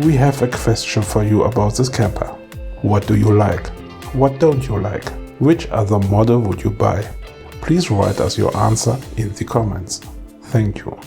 We have a question for you about this camper. What do you like? What don't you like? Which other model would you buy? Please write us your answer in the comments. Thank you.